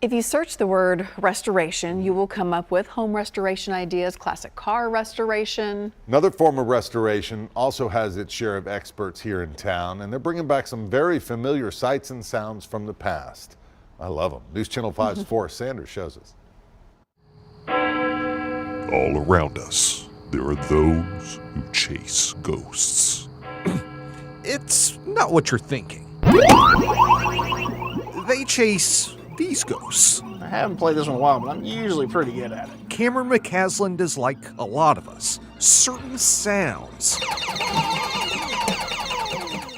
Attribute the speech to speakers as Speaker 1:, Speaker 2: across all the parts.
Speaker 1: If you search the word restoration, you will come up with home restoration ideas, classic car restoration.
Speaker 2: Another form of restoration also has its share of experts here in town, and they're bringing back some very familiar sights and sounds from the past. I love them. News Channel 5's Forrest Sanders shows us.
Speaker 3: All around us, there are those who chase ghosts.
Speaker 4: It's not what you're thinking. They chase these ghosts.
Speaker 5: I haven't played this in a while, but I'm usually pretty good at it.
Speaker 4: Cameron McCasland is like a lot of us. Certain sounds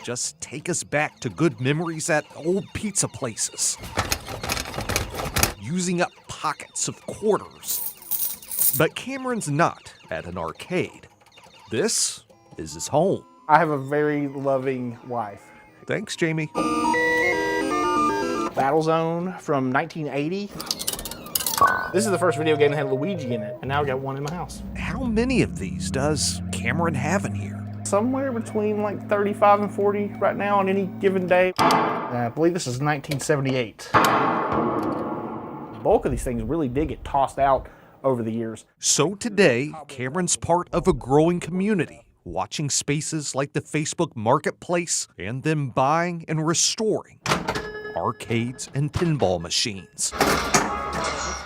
Speaker 4: just take us back to good memories at old pizza places. Using up pockets of quarters. But Cameron's not at an arcade. This is his home.
Speaker 5: I have a very loving wife.
Speaker 4: Thanks, Jamie.
Speaker 5: Battlezone from 1980. This is the first video game that had Luigi in it, and now I've got one in my house.
Speaker 4: How many of these does Cameron have in here?
Speaker 5: Somewhere between like 35 and 40 right now on any given day. I believe this is 1978. The bulk of these things really did get tossed out over the years.
Speaker 4: So today, Cameron's part of a growing community, watching spaces like the Facebook Marketplace and then buying and restoring arcades and pinball machines.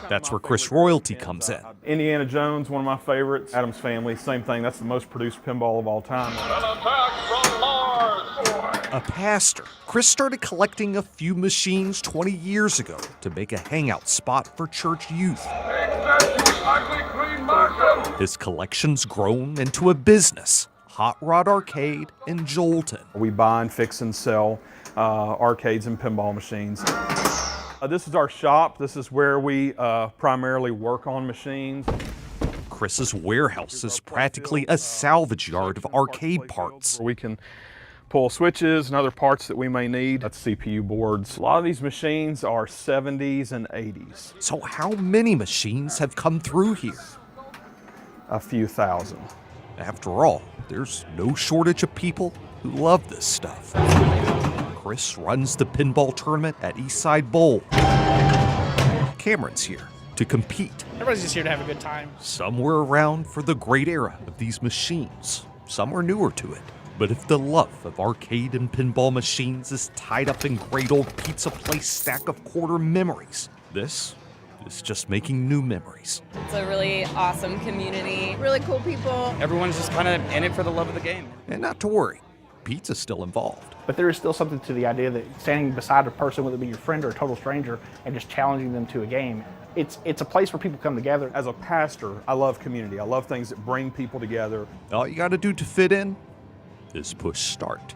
Speaker 4: That's where Chris Royalty comes in.
Speaker 6: Indiana Jones, one of my favorites. Addams Family, same thing. That's the most produced pinball of all time.
Speaker 7: An attack from Mars!
Speaker 4: A pastor, Chris started collecting a few machines 20 years ago to make a hangout spot for church youth. His collection's grown into a business, Hot Rod Arcade in Jolton.
Speaker 6: We buy and fix and sell arcades and pinball machines. This is our shop. This is where we primarily work on machines.
Speaker 4: Chris's warehouse is practically a salvage yard of arcade parts.
Speaker 6: We can pull switches and other parts that we may need. That's CPU boards. A lot of these machines are 70s and 80s.
Speaker 4: So how many machines have come through here?
Speaker 6: A few thousand.
Speaker 4: After all, there's no shortage of people who love this stuff. Chris runs the pinball tournament at Eastside Bowl. Cameron's here to compete.
Speaker 5: Everybody's just here to have a good time.
Speaker 4: Some were around for the great era of these machines. Some are newer to it. But if the love of arcade and pinball machines is tied up in great old pizza place stack of quarter memories, this is just making new memories.
Speaker 8: It's a really awesome community, really cool people.
Speaker 9: Everyone's just kind of in it for the love of the game.
Speaker 4: And not to worry, pizza's still involved.
Speaker 5: But there is still something to the idea that standing beside a person, whether it be your friend or a total stranger, and just challenging them to a game, it's a place where people come together.
Speaker 6: As a pastor, I love community. I love things that bring people together.
Speaker 4: All you gotta do to fit in is push start.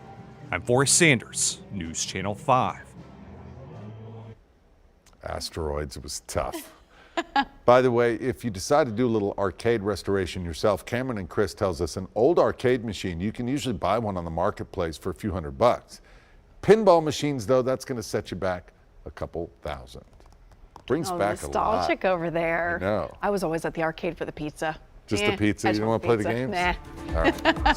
Speaker 4: I'm Forrest Sanders, News Channel 5.
Speaker 2: Asteroids was tough. By the way, if you decide to do a little arcade restoration yourself, Cameron and Chris tells us an old arcade machine, you can usually buy one on the marketplace for a few $100. Pinball machines, though, that's going to set you back a couple thousand. Brings back a lot.
Speaker 1: Nostalgic over there.
Speaker 2: I know.
Speaker 1: I was always at the arcade for the pizza.
Speaker 2: Just the pizza? You don't want to play the games?
Speaker 1: Nah.
Speaker 2: All right.